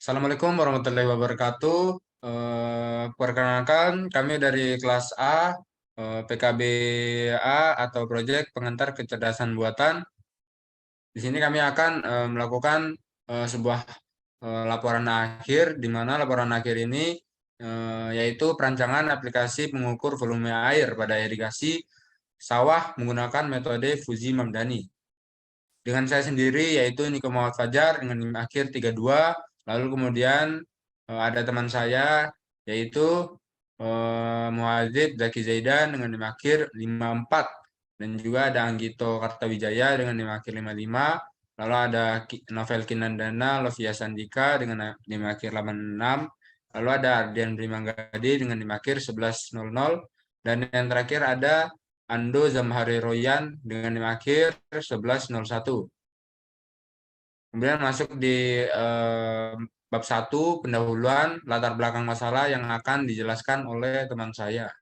Assalamualaikum warahmatullahi wabarakatuh. Perkenalkan, kami dari kelas A, PKBA atau Proyek Pengantar Kecerdasan Buatan. Di sini kami akan melakukan sebuah laporan akhir, di mana laporan akhir ini yaitu perancangan aplikasi pengukur volume air pada irigasi sawah menggunakan metode Fuji Mamdani. Dengan saya sendiri yaitu Niko Muhammad Fajar dengan NIM akhir 32, lalu kemudian ada teman saya yaitu Muadzib Zaki Zaidan dengan NIM akhir 54, dan juga ada Anggito Kartawijaya dengan NIM akhir 55, lalu ada Novel Kinandana Lovia Sandika dengan NIM akhir 86, lalu ada Ardian Primanggadi dengan NIM akhir 1100, dan yang terakhir ada Ando Zamhari Royan dengan NIM akhir 1101. Kemudian masuk di bab 1, pendahuluan latar belakang masalah yang akan dijelaskan oleh teman saya.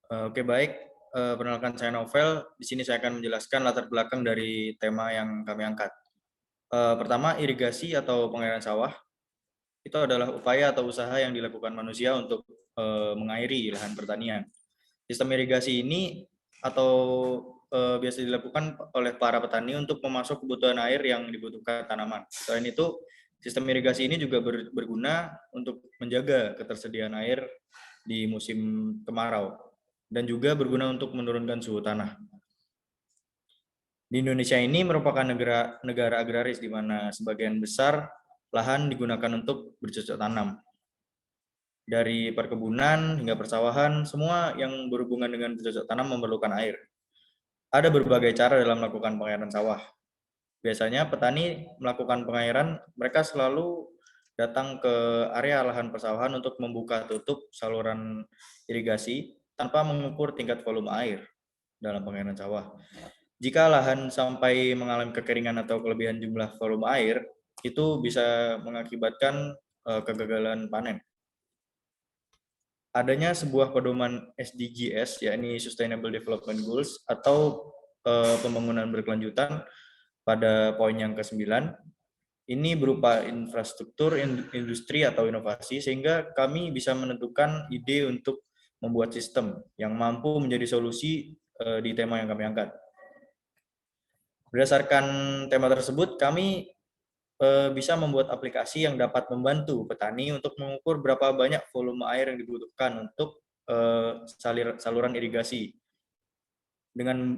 Oke, baik. Perkenalkan, saya Novel. Di sini saya akan menjelaskan latar belakang dari tema yang kami angkat. Pertama, irigasi atau pengairan sawah. Itu adalah upaya atau usaha yang dilakukan manusia untuk mengairi lahan pertanian. Sistem irigasi ini atau biasa dilakukan oleh para petani untuk memasok kebutuhan air yang dibutuhkan tanaman. Selain itu, sistem irigasi ini juga berguna untuk menjaga ketersediaan air di musim kemarau dan juga berguna untuk menurunkan suhu tanah. Di Indonesia ini merupakan negara agraris di mana sebagian besar lahan digunakan untuk bercocok tanam. Dari perkebunan hingga persawahan, semua yang berhubungan dengan bercocok tanam memerlukan air. Ada berbagai cara dalam melakukan pengairan sawah. Biasanya petani melakukan pengairan, mereka selalu datang ke area lahan persawahan untuk membuka tutup saluran irigasi tanpa mengukur tingkat volume air dalam pengairan sawah. Jika lahan sampai mengalami kekeringan atau kelebihan jumlah volume air, itu bisa mengakibatkan kegagalan panen. Adanya sebuah pedoman SDGs, yakni Sustainable Development Goals, atau pembangunan berkelanjutan pada poin yang ke-9, ini berupa infrastruktur, industri, atau inovasi, sehingga kami bisa menentukan ide untuk membuat sistem yang mampu menjadi solusi di tema yang kami angkat. Berdasarkan tema tersebut, kami bisa membuat aplikasi yang dapat membantu petani untuk mengukur berapa banyak volume air yang dibutuhkan untuk saluran irigasi dengan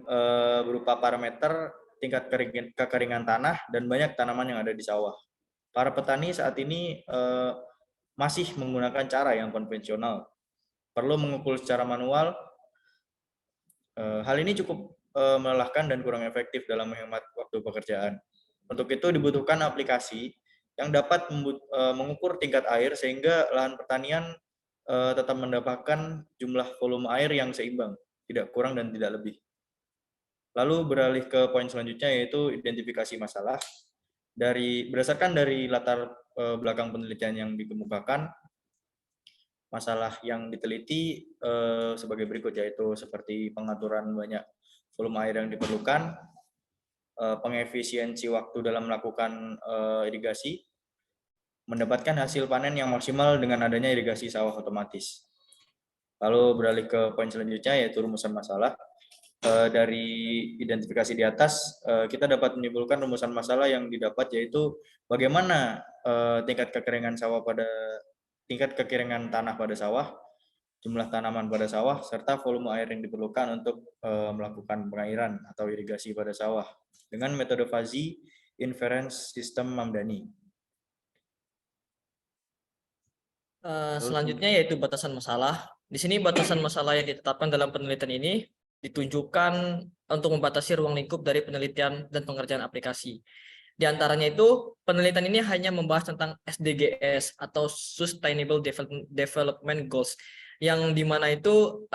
berupa parameter tingkat kekeringan tanah dan banyak tanaman yang ada di sawah. Para petani saat ini masih menggunakan cara yang konvensional, perlu mengukur secara manual. Hal ini cukup melelahkan dan kurang efektif dalam menghemat waktu pekerjaan. Untuk itu dibutuhkan aplikasi yang dapat mengukur tingkat air sehingga lahan pertanian tetap mendapatkan jumlah volume air yang seimbang, tidak kurang dan tidak lebih. Lalu beralih ke poin selanjutnya, yaitu identifikasi masalah. Berdasarkan dari latar belakang penelitian yang dikemukakan, masalah yang diteliti sebagai berikut, yaitu seperti pengaturan banyak volume air yang diperlukan, pengefisiensi waktu dalam melakukan irigasi, mendapatkan hasil panen yang maksimal dengan adanya irigasi sawah otomatis. Lalu beralih ke poin selanjutnya, yaitu rumusan masalah. Dari identifikasi di atas, kita dapat menyimpulkan rumusan masalah yang didapat, yaitu bagaimana tingkat kekeringan tanah pada sawah, jumlah tanaman pada sawah, serta volume air yang diperlukan untuk melakukan pengairan atau irigasi pada sawah dengan metode Fuzzy Inference System Mamdani. Selanjutnya yaitu batasan masalah. Di sini batasan masalah yang ditetapkan dalam penelitian ini ditunjukkan untuk membatasi ruang lingkup dari penelitian dan pengerjaan aplikasi. Di antaranya itu, penelitian ini hanya membahas tentang SDGs atau Sustainable Development Goals, yang dimana itu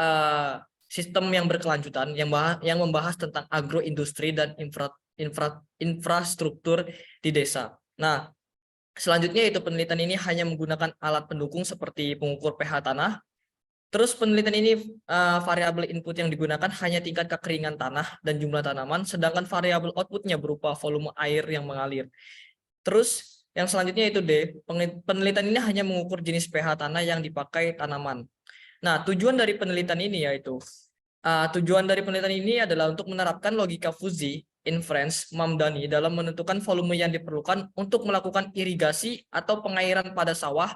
sistem yang berkelanjutan yang membahas tentang agroindustri dan infrastruktur di desa. Nah, selanjutnya itu penelitian ini hanya menggunakan alat pendukung seperti pengukur pH tanah. Terus penelitian ini variabel input yang digunakan hanya tingkat kekeringan tanah dan jumlah tanaman, sedangkan variabel outputnya berupa volume air yang mengalir. Terus yang selanjutnya itu D, penelitian ini hanya mengukur jenis pH tanah yang dipakai tanaman. Nah, tujuan dari penelitian ini adalah untuk menerapkan logika Fuzzy, inference, Mamdani dalam menentukan volume yang diperlukan untuk melakukan irigasi atau pengairan pada sawah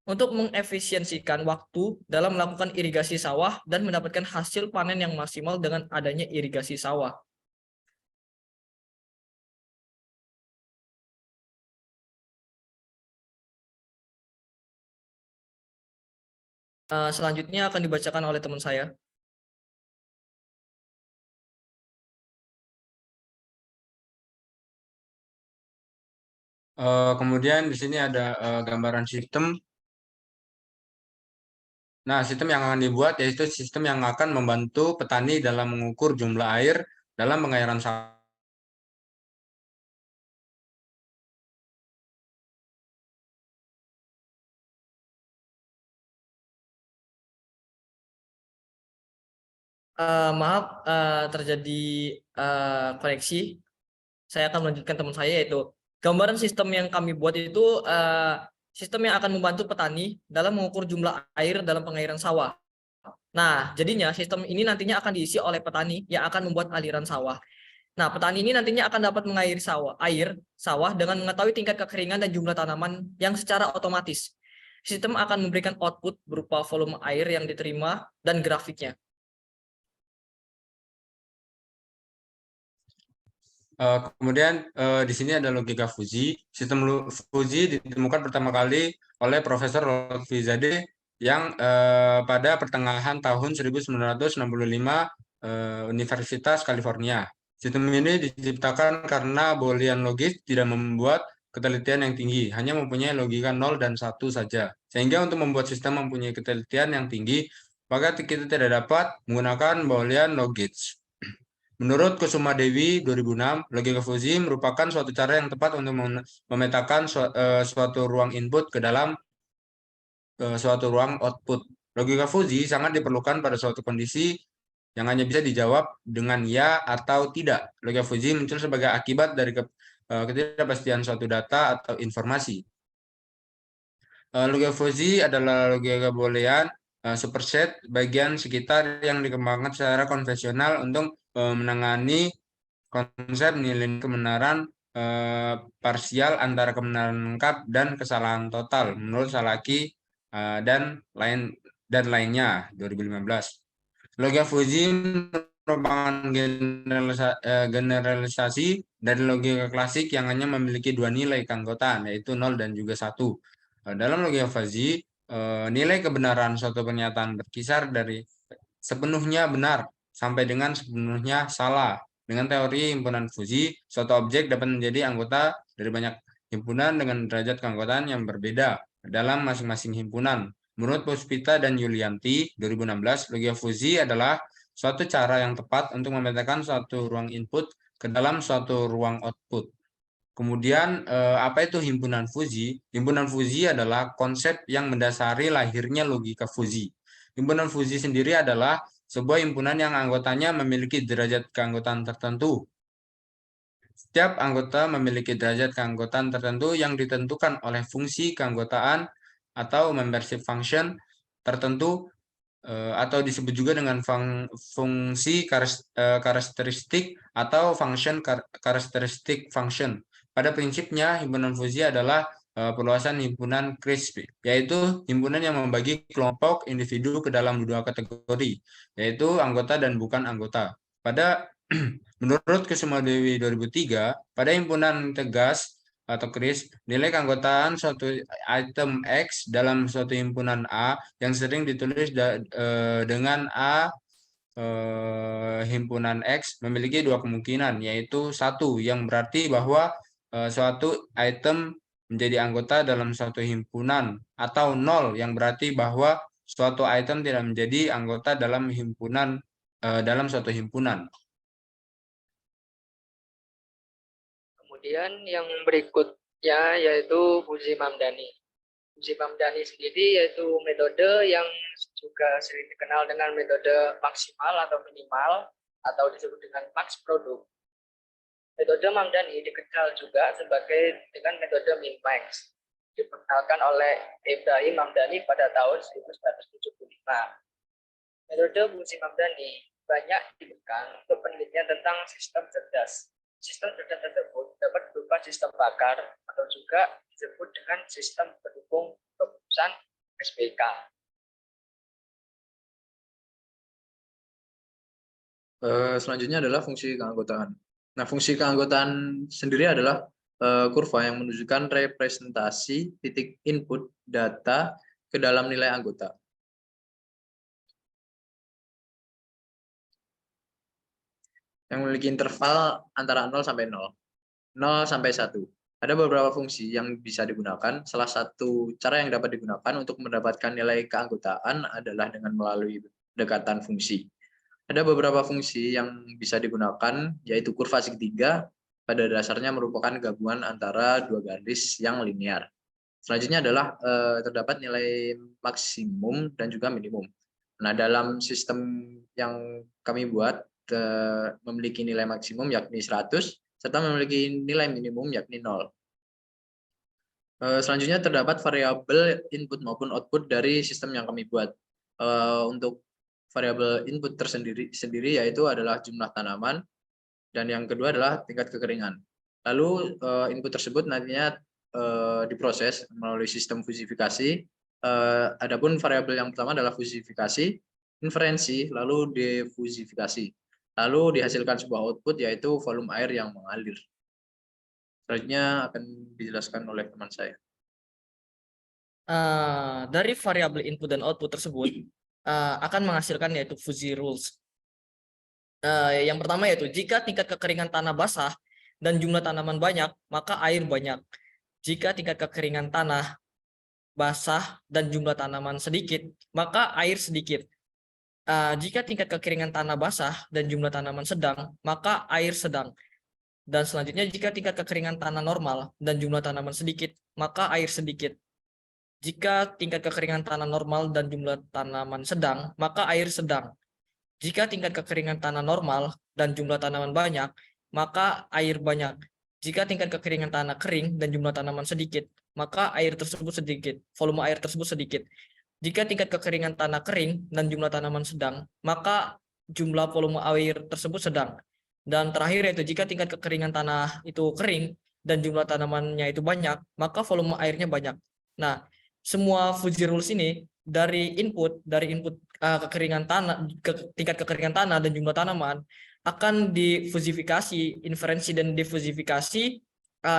untuk mengefisiensikan waktu dalam melakukan irigasi sawah dan mendapatkan hasil panen yang maksimal dengan adanya irigasi sawah. Selanjutnya akan dibacakan oleh teman saya. Kemudian di sini ada gambaran sistem. Nah, sistem yang akan dibuat yaitu sistem yang akan membantu petani dalam mengukur jumlah air dalam pengairan sawah. Maaf, terjadi koneksi. Saya akan melanjutkan teman saya, yaitu gambaran sistem yang kami buat itu sistem yang akan membantu petani dalam mengukur jumlah air dalam pengairan sawah. Nah, jadinya sistem ini nantinya akan diisi oleh petani yang akan membuat aliran sawah. Nah, petani ini nantinya akan dapat mengairi sawah dengan mengetahui tingkat kekeringan dan jumlah tanaman yang secara otomatis. Sistem akan memberikan output berupa volume air yang diterima dan grafiknya. Kemudian di sini ada logika Fuzzy. Sistem Fuzzy ditemukan pertama kali oleh Profesor Lotfizadeh yang pada pertengahan tahun 1965 Universitas California. Sistem ini diciptakan karena Boolean logis tidak membuat ketelitian yang tinggi, hanya mempunyai logika 0 dan 1 saja. Sehingga untuk membuat sistem mempunyai ketelitian yang tinggi, maka kita tidak dapat menggunakan Boolean logis. Menurut Kusuma Dewi 2006, logika Fuzzy merupakan suatu cara yang tepat untuk memetakan suatu ruang input ke dalam suatu ruang output. Logika Fuzzy sangat diperlukan pada suatu kondisi yang hanya bisa dijawab dengan ya atau tidak. Logika Fuzzy muncul sebagai akibat dari ketidakpastian suatu data atau informasi. Logika Fuzzy adalah logika Boolean superset bagian sekitar yang dikembangkan secara konvensional untuk menangani konsep nilai kebenaran parsial antara kebenaran lengkap dan kesalahan total menurut Salaki dan lainnya 2015. Logika Fuzzy merupakan generalisasi dari logika klasik yang hanya memiliki dua nilai keanggotaan, yaitu 0 dan juga 1. Dalam logika Fuzzy, nilai kebenaran suatu pernyataan berkisar dari sepenuhnya benar sampai dengan sepenuhnya salah. Dengan teori himpunan Fuzzy, suatu objek dapat menjadi anggota dari banyak himpunan dengan derajat keanggotaan yang berbeda dalam masing-masing himpunan. Menurut Puspita dan Yulianti 2016, logika Fuzzy adalah suatu cara yang tepat untuk memetakan suatu ruang input ke dalam suatu ruang output. Kemudian apa itu himpunan Fuzzy? Himpunan Fuzzy adalah konsep yang mendasari lahirnya logika Fuzzy. Himpunan Fuzzy sendiri adalah sebuah himpunan yang anggotanya memiliki derajat keanggotaan tertentu. Setiap anggota memiliki derajat keanggotaan tertentu yang ditentukan oleh fungsi keanggotaan atau membership function tertentu atau disebut juga dengan fungsi karakteristik atau function karakteristik function. Pada prinsipnya, himpunan Fuzzy adalah perluasan himpunan CRISP, yaitu himpunan yang membagi kelompok individu ke dalam dua kategori, yaitu anggota dan bukan anggota. Menurut Kusuma Dewi 2003, pada himpunan tegas atau CRISP, nilai keanggotaan suatu item X dalam suatu himpunan A yang sering ditulis dengan A himpunan X memiliki dua kemungkinan, yaitu satu yang berarti bahwa suatu item menjadi anggota dalam suatu himpunan, atau nol yang berarti bahwa suatu item tidak menjadi anggota dalam himpunan dalam suatu himpunan. Kemudian yang berikutnya yaitu Fuzzy Mamdani. Fuzzy Mamdani sendiri yaitu metode yang juga sering dikenal dengan metode maksimal atau minimal atau disebut dengan max product. Metode Mamdani dikenal juga sebagai dengan metode min-max. Diperkenalkan oleh Ibrahim Mamdani pada tahun 1975. Metode fungsi Mamdani banyak digunakan untuk penelitian tentang sistem cerdas. Sistem cerdas tersebut dapat berupa sistem bakar atau juga disebut dengan sistem pendukung keputusan SPK. Selanjutnya adalah fungsi keanggotaan. Nah, fungsi keanggotaan sendiri adalah kurva yang menunjukkan representasi titik input data ke dalam nilai anggota. Yang memiliki interval antara 0 sampai 0, 0 sampai 1. Ada beberapa fungsi yang bisa digunakan. Salah satu cara yang dapat digunakan untuk mendapatkan nilai keanggotaan adalah dengan melalui pendekatan fungsi. Ada beberapa fungsi yang bisa digunakan, yaitu kurva segitiga, pada dasarnya merupakan gabungan antara dua garis yang linear. Selanjutnya adalah terdapat nilai maksimum dan juga minimum. Nah, dalam sistem yang kami buat, memiliki nilai maksimum yakni 100, serta memiliki nilai minimum yakni 0. Selanjutnya terdapat variabel input maupun output dari sistem yang kami buat. Untuk variabel input tersendiri yaitu adalah jumlah tanaman, dan yang kedua adalah tingkat kekeringan. Lalu input tersebut nantinya diproses melalui sistem fusifikasi. Adapun variabel yang pertama adalah fusifikasi, inferensi, lalu defusifikasi. Lalu dihasilkan sebuah output yaitu volume air yang mengalir. Selanjutnya akan dijelaskan oleh teman saya. Dari variabel input dan output tersebut akan menghasilkan yaitu fuzzy rules. Yang pertama yaitu jika tingkat kekeringan tanah basah dan jumlah tanaman banyak, maka air banyak. Jika tingkat kekeringan tanah basah dan jumlah tanaman sedikit, maka air sedikit. Jika tingkat kekeringan tanah basah dan jumlah tanaman sedang, maka air sedang. Dan selanjutnya jika tingkat kekeringan tanah normal dan jumlah tanaman sedikit, maka air sedikit. Jika tingkat kekeringan tanah normal dan jumlah tanaman sedang, maka air sedang. Jika tingkat kekeringan tanah normal dan jumlah tanaman banyak, maka air banyak. Jika tingkat kekeringan tanah kering dan jumlah tanaman sedikit, maka air tersebut sedikit, volume air tersebut sedikit. Jika tingkat kekeringan tanah kering dan jumlah tanaman sedang, maka jumlah volume air tersebut sedang. Dan terakhir yaitu jika tingkat kekeringan tanah itu kering dan jumlah tanamannya itu banyak, maka volume airnya banyak. Nah, semua fuzzy rules ini dari input kekeringan tanah, tingkat kekeringan tanah dan jumlah tanaman akan difusifikasi, inferensi dan difusifikasi,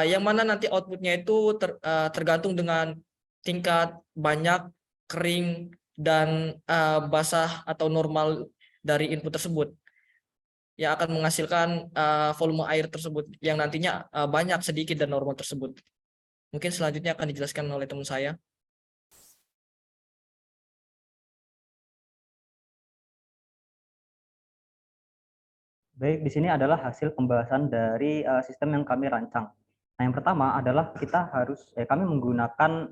yang mana nanti outputnya itu tergantung dengan tingkat banyak, kering, dan basah atau normal dari input tersebut, yang akan menghasilkan volume air tersebut yang nantinya banyak, sedikit, dan normal tersebut. Mungkin selanjutnya akan dijelaskan oleh teman saya. Baik, di sini adalah hasil pembahasan dari sistem yang kami rancang. Nah, yang pertama adalah kami menggunakan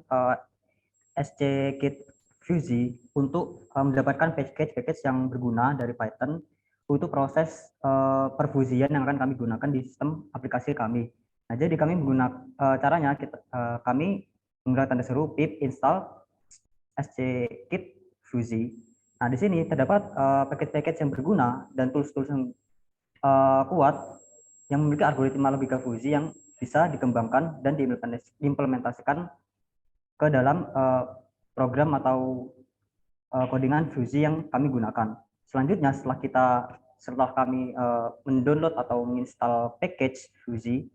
SCKit Fuzzy untuk mendapatkan package yang berguna dari Python untuk proses perfusian yang akan kami gunakan di sistem aplikasi kami. Nah, jadi kami menggunakan caranya kami menggunakan tanda seru pip install SCKit Fuzzy. Nah, di sini terdapat package yang berguna dan tools-tools yang kuat yang memiliki algoritma logika fuzzy yang bisa dikembangkan dan diimplementasikan ke dalam program atau codingan fuzzy yang kami gunakan. Selanjutnya setelah kami mendownload atau menginstal package fuzzy,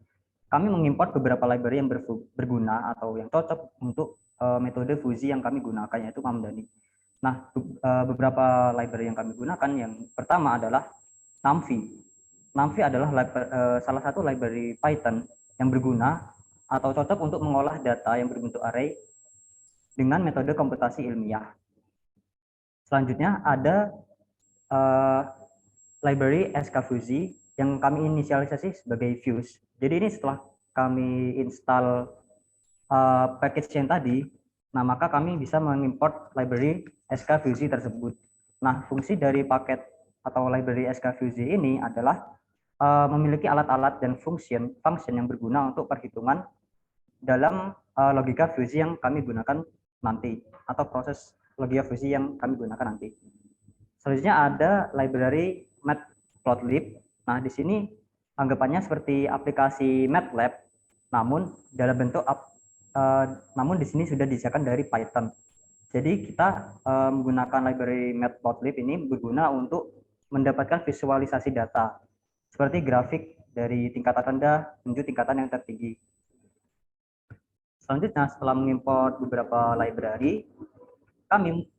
kami mengimport beberapa library yang berguna atau yang cocok untuk metode fuzzy yang kami gunakan, yaitu Mamdani. Nah, beberapa library yang kami gunakan, yang pertama adalah NumPy. NumPy adalah salah satu library Python yang berguna atau cocok untuk mengolah data yang berbentuk array dengan metode komputasi ilmiah. Selanjutnya ada library skfuzzy yang kami inisialisasi sebagai Fuse. Jadi ini setelah kami install package yang tadi, nah maka kami bisa mengimport library skfuzzy tersebut. Nah, fungsi dari paket atau library skfuzzy ini adalah memiliki alat-alat dan function yang berguna untuk perhitungan dalam logika fusi yang kami gunakan nanti, atau proses logika fusi yang kami gunakan nanti. Selanjutnya ada library matplotlib. Nah, di sini anggapannya seperti aplikasi MATLAB, namun dalam bentuk namun di sini sudah disediakan dari Python. Jadi kita menggunakan library matplotlib ini berguna untuk mendapatkan visualisasi data seperti grafik dari tingkatan rendah menuju tingkatan yang tertinggi. Selanjutnya, setelah mengimport beberapa library, kami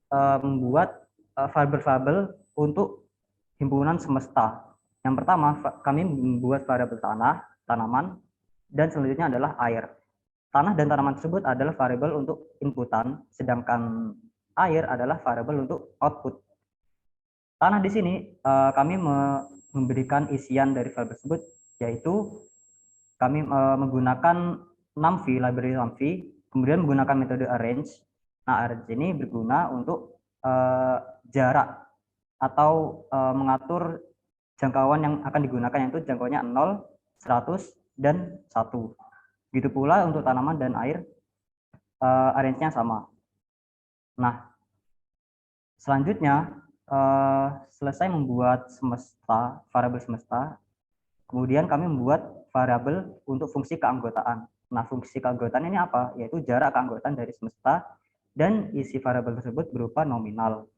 membuat variabel-variabel untuk himpunan semesta. Yang pertama, kami membuat variabel tanah, tanaman, dan selanjutnya adalah air. Tanah dan tanaman tersebut adalah variabel untuk inputan, sedangkan air adalah variabel untuk output. Tanah di sini kami memberikan isian dari variabel tersebut, yaitu kami menggunakan NumVy, library NumVy, kemudian menggunakan metode arrange. Nah, arrange ini berguna untuk jarak atau mengatur jangkauan yang akan digunakan, yaitu jangkauannya 0, 100, dan 1. Begitu pula untuk tanaman dan air, arrange-nya sama. Nah, selanjutnya selesai membuat semesta, variabel semesta, kemudian kami membuat variabel untuk fungsi keanggotaan. Nah, fungsi keanggotaan ini apa? Yaitu jarak keanggotaan dari semesta, dan isi variabel tersebut berupa nominal.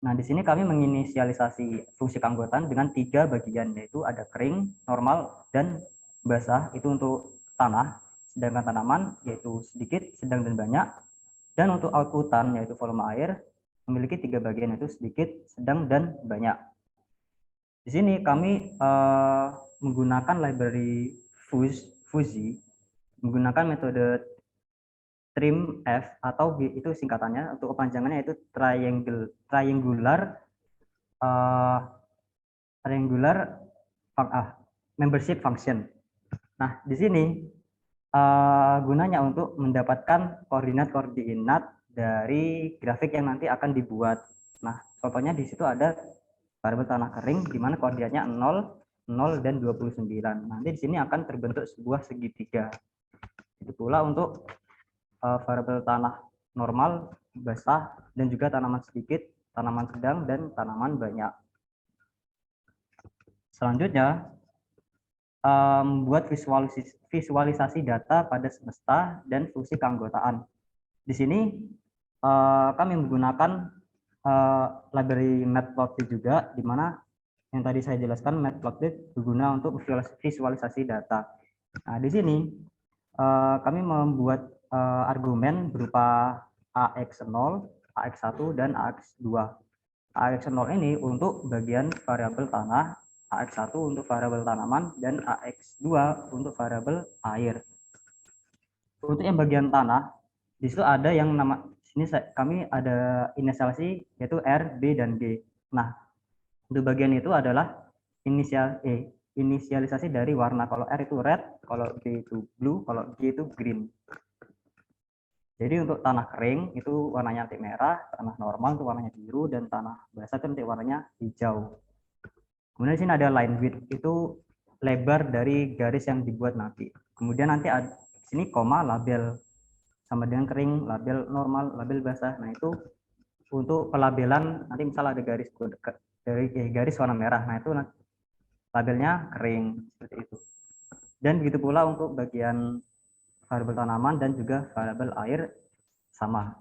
Nah, di sini kami menginisialisasi fungsi keanggotaan dengan 3 bagian, yaitu ada kering, normal, dan basah, itu untuk tanah, sedangkan tanaman yaitu sedikit, sedang, dan banyak. Dan untuk outputan yaitu volume air memiliki 3 bagian, yaitu sedikit, sedang, dan banyak. Di sini kami menggunakan library fusi, menggunakan metode trimf, atau itu singkatannya, untuk kepanjangannya itu triangular membership function. Nah, di sini gunanya untuk mendapatkan koordinat-koordinat dari grafik yang nanti akan dibuat. Nah, contohnya di situ ada variabel tanah kering di mana koordinatnya 0, 0, dan 29. Nanti di sini akan terbentuk sebuah segitiga. Itu pula untuk variabel tanah normal, basah, dan juga tanaman sedikit, tanaman sedang, dan tanaman banyak. Selanjutnya, membuat visualisasi data pada semesta dan fungsi keanggotaan. Di sini kami menggunakan library matplotlib juga, di mana yang tadi saya jelaskan matplotlib berguna untuk visualisasi data. Nah, di sini kami membuat argumen berupa AX0, AX1, dan AX2. AX0 ini untuk bagian variabel tanah, AX1 untuk variabel tanaman, dan AX2 untuk variabel air. Untuk yang bagian tanah, di situ ada yang nama, sini kami ada inisialisasi yaitu R, B, dan G. Nah, untuk bagian itu adalah inisialisasi dari warna. Kalau R itu red, kalau B itu blue, kalau G itu green. Jadi untuk tanah kering itu warnanya nanti merah, tanah normal itu warnanya biru, dan tanah basah itu nanti warnanya hijau. Kemudian di sini ada line width, itu lebar dari garis yang dibuat nanti. Kemudian nanti ada di sini koma label, sama dengan kering, label normal, label basah. Nah, itu untuk pelabelan nanti misal ada garis dari garis warna merah. Nah, itu labelnya kering seperti itu. Dan begitu pula untuk bagian variabel tanaman dan juga variabel air sama.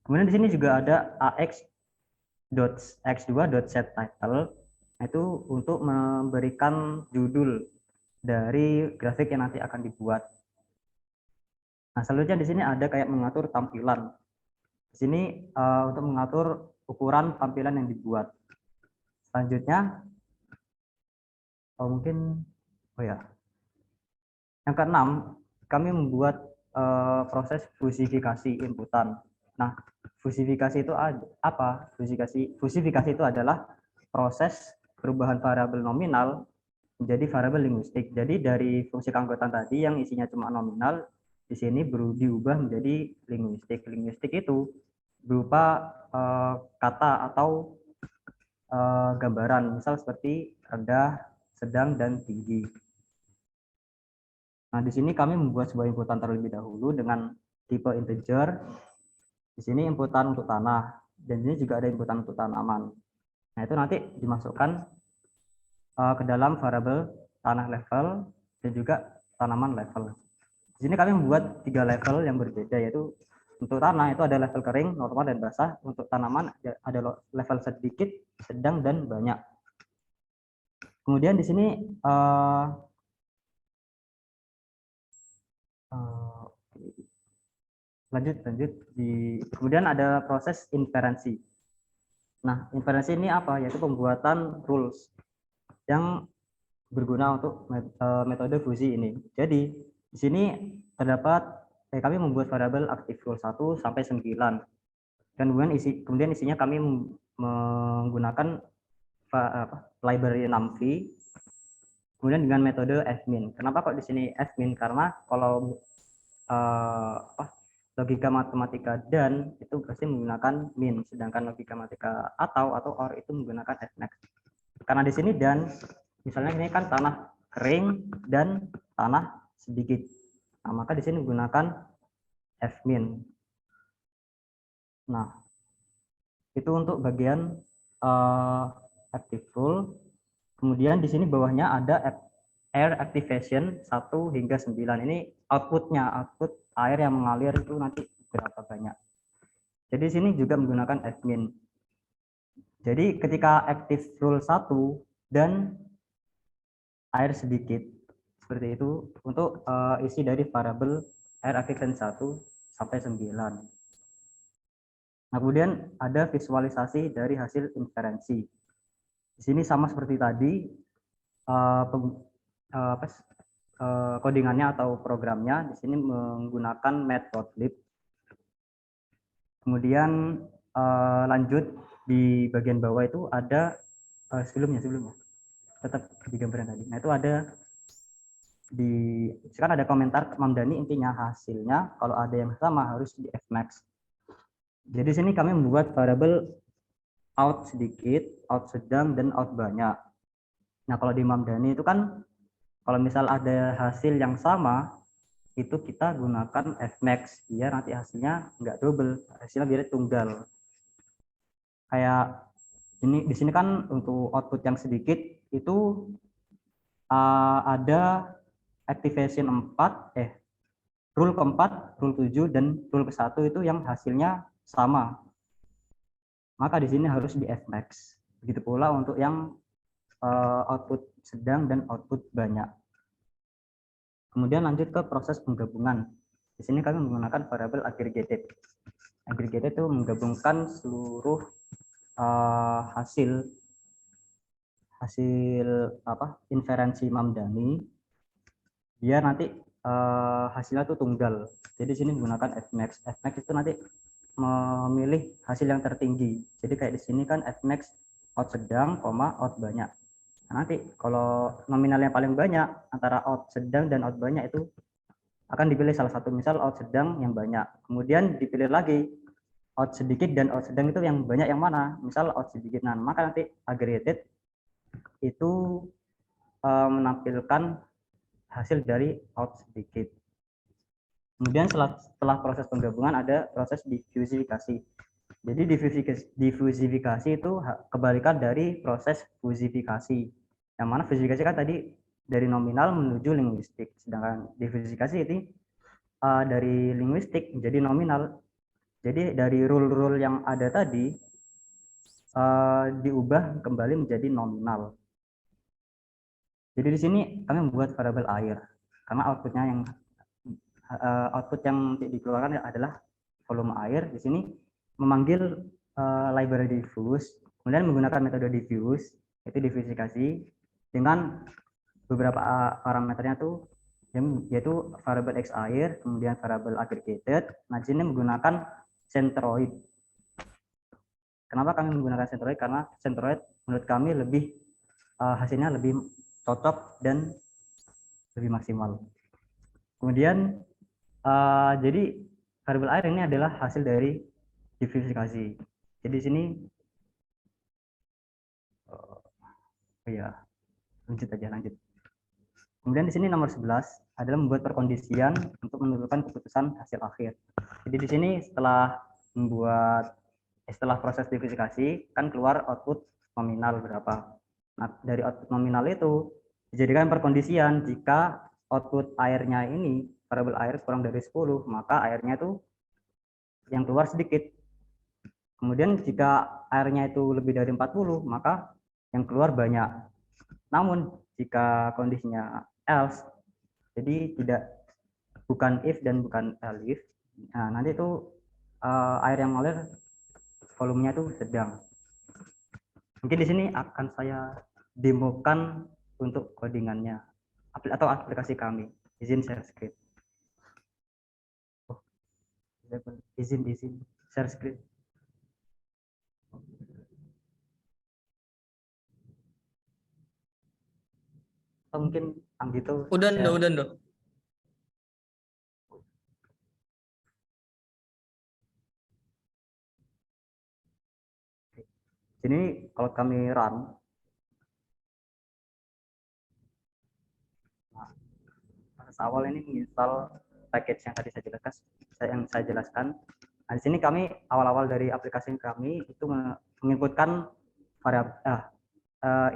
Kemudian di sini juga ada ax.x2.setTitle, itu untuk memberikan judul dari grafik yang nanti akan dibuat. Nah, selanjutnya di sini ada kayak mengatur tampilan. Di sini untuk mengatur ukuran tampilan yang dibuat. Selanjutnya, yang keenam, kami membuat proses fusifikasi inputan. Nah, fusifikasi itu apa? Fusifikasi itu adalah proses perubahan variabel nominal menjadi variabel linguistik. Jadi dari fungsi keanggotaan tadi yang isinya cuma nominal, di sini diubah menjadi linguistik. Linguistik itu berupa kata atau gambaran, misal seperti rendah, sedang, dan tinggi. Nah, di sini kami membuat sebuah inputan terlebih dahulu dengan tipe integer. Di sini inputan untuk tanah, dan ini juga ada inputan untuk tanaman. Nah, itu nanti dimasukkan ke dalam variabel tanah level dan juga tanaman level. Di sini kami membuat 3 level yang berbeda, yaitu untuk tanah itu ada level kering, normal, dan basah. Untuk tanaman ada level sedikit, sedang, dan banyak. Kemudian di sini lanjut kemudian ada proses inferensi. Nah, inferensi ini apa? Yaitu pembuatan rules yang berguna untuk metode fusi ini. Jadi di sini terdapat kami membuat variabel active rule 1 sampai 9. Dan kemudian isinya kami menggunakan library numv, kemudian dengan metode fmin. Kenapa kok di sini fmin? Karena kalau logika matematika dan itu pasti menggunakan min, sedangkan logika matematika atau or itu menggunakan fmax. Karena di sini dan misalnya ini kan tanah kering dan tanah sedikit, nah, maka di sini menggunakan fmin. Nah, itu untuk bagian active rule. Kemudian di sini bawahnya ada air activation 1 hingga 9. Ini outputnya, output air yang mengalir itu nanti berapa banyak. Jadi di sini juga menggunakan fmin. Jadi ketika active rule 1 dan air sedikit seperti itu untuk isi dari variabel air activation 1 sampai 9. Nah, kemudian ada visualisasi dari hasil inferensi. Di sini sama seperti tadi, codingannya atau programnya di sini menggunakan matplotlib. Kemudian lanjut di bagian bawah itu ada sebelumnya tetap di gambaran tadi. Nah, itu ada sekarang ada komentar Mamdani, intinya hasilnya kalau ada yang sama harus di fmax. Jadi sini kami membuat variabel out sedikit, out sedang, dan out banyak. Nah, kalau di Mamdani itu kan kalau misal ada hasil yang sama itu kita gunakan fmax biar nanti hasilnya nggak double, hasilnya biar tunggal. Kayak ini di sini kan untuk output yang sedikit itu ada activation 4 rule keempat, rule 7, dan rule ke-1 itu yang hasilnya sama. Maka di sini harus di fmax. Begitu pula untuk yang output sedang dan output banyak. Kemudian lanjut ke proses penggabungan. Di sini kami menggunakan variabel aggregated. Aggregated itu menggabungkan seluruh hasil inferensi Mamdani biar nanti hasilnya itu tunggal. Jadi di sini menggunakan fmax. Fmax itu nanti memilih hasil yang tertinggi. Jadi kayak di sini kan fmax out sedang, out banyak. Nah, nanti kalau nominal yang paling banyak antara out sedang dan out banyak itu akan dipilih salah satu, misal out sedang yang banyak. Kemudian dipilih lagi out sedikit dan out sedang itu yang banyak yang mana? Misal out sedikit. Nah, maka nanti aggregated itu menampilkan hasil dari out sedikit. Kemudian setelah proses penggabungan ada proses difusifikasi. Jadi difusifikasi itu kebalikan dari proses fusifikasi. Yang mana fusifikasi kan tadi dari nominal menuju linguistik, sedangkan difusifikasi itu dari linguistik menjadi nominal. Jadi dari rule-rule yang ada tadi diubah kembali menjadi nominal. Jadi di sini kami membuat variabel air karena output yang dikeluarkan adalah volume air. Di sini memanggil library diffuse, kemudian menggunakan metode diffuse, yaitu difusifikasi dengan beberapa parameternya tuh, yaitu variabel x air, kemudian variabel aggregated. Nah, di sini menggunakan centroid. Kenapa kami menggunakan centroid? Karena centroid menurut kami lebih hasilnya lebih cocok dan lebih maksimal. Kemudian jadi variabel air ini adalah hasil dari difusifikasi. Jadi di sini Lanjut aja, lanjut. Kemudian di sini nomor 11 adalah membuat perkondisian untuk menentukan keputusan hasil akhir. Jadi di sini setelah proses diverifikasi kan keluar output nominal berapa. Nah, dari output nominal itu dijadikan perkondisian jika output airnya ini variabel air kurang dari 10, maka airnya itu yang keluar sedikit. Kemudian jika airnya itu lebih dari 40, maka yang keluar banyak. Namun jika kondisinya else, jadi bukan if dan bukan elif, nah nanti itu air yang mengalir volumenya itu sedang. Mungkin di sini akan saya demokan untuk codingannya atau aplikasi kami. Izin share screen. Oh, izin share screen. Atau mungkin Anggito Udah, share. udah. Jadi kalau kami run, nah, proses awal ini menginstal package yang tadi saya jelaskan. Nah, di sini kami awal-awal dari aplikasi kami itu menginputkan variabel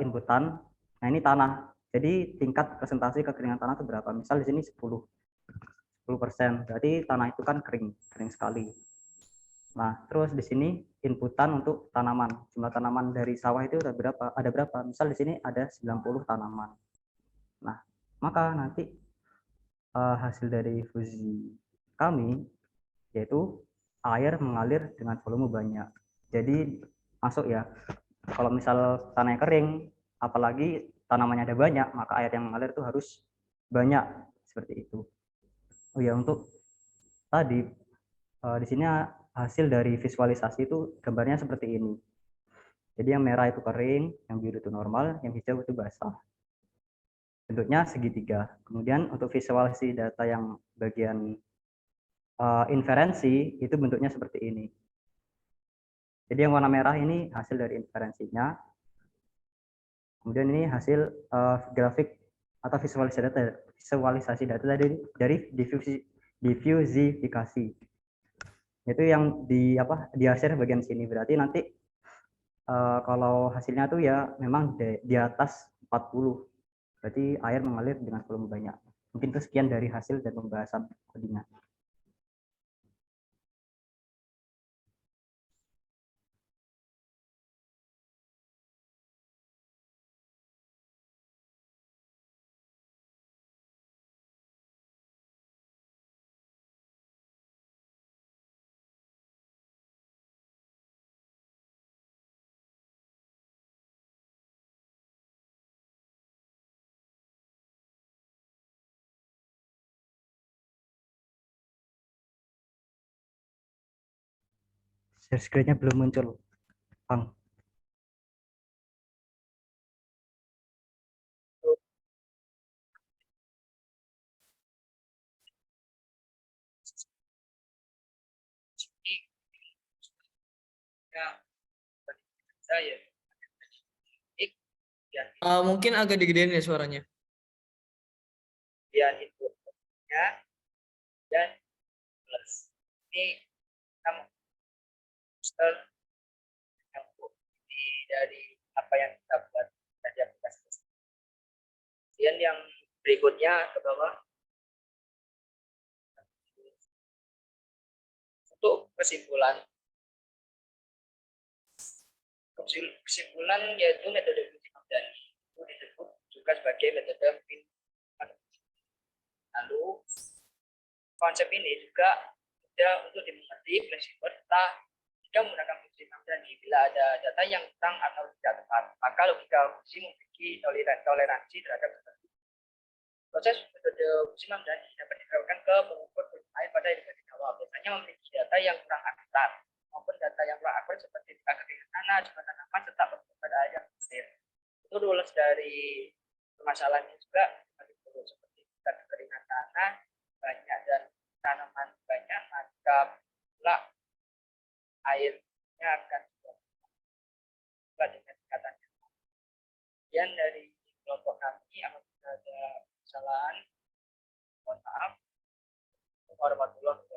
inputan. Nah, ini tanah. Jadi tingkat presentasi kekeringan tanah itu berapa? Misal di sini 10%. Berarti tanah itu kan kering sekali. Nah, terus di sini inputan untuk tanaman. Jumlah tanaman dari sawah itu ada berapa? Misal di sini ada 90 tanaman. Nah, maka nanti hasil dari fusi kami yaitu air mengalir dengan volume banyak. Jadi masuk ya. Kalau misal tanahnya kering, apalagi tanamannya ada banyak, maka air yang mengalir itu harus banyak seperti itu. Oh ya, untuk tadi di sini hasil dari visualisasi itu gambarnya seperti ini. Jadi yang merah itu kering, yang biru itu normal, yang hijau itu basah. Bentuknya segitiga. Kemudian untuk visualisasi data yang bagian inferensi itu bentuknya seperti ini. Jadi yang warna merah ini hasil dari inferensinya. Kemudian ini hasil grafik atau visualisasi data dari diffusifikasi. Itu yang di hasil bagian sini. Berarti nanti kalau hasilnya tuh ya memang di atas 40. Berarti air mengalir dengan volume banyak. Mungkin itu sekian dari hasil dan pembahasan codingan. Share screen-nya belum muncul, Bang. Mungkin agak digedein ya suaranya. Kemudian inputnya dan plus ini kamu booster yang bukti dari apa yang kita buat dari aplikasi. Kemudian yang berikutnya ke bawah untuk kesimpulan yaitu metode uji Hamdani itu disebut juga sebagai metode PIN. Lalu konsep ini juga mudah untuk dimengerti, fleksibel, serta jika menggunakan fungsi Hamdani bila ada data yang kurang atau tidak tepat, maka logika fungsi memiliki toleransi terhadap tertentu. Proses metode fungsi Hamdani dapat diterapkan ke pengukur volume air pada irigasi sawah, biasanya memiliki data yang kurang akurat maupun data yang kurang akurat seperti tingkat kekeringan tanah, jumlah tanaman, serta pada air yang mengalir. Itu rules dari permasalahannya juga seperti tingkat kekeringan tanah banyak dan tanaman banyak, maka pula airnya akan juga dengan tingkatannya. Kemudian dari kelompok warahmatullahi wabarakatuh.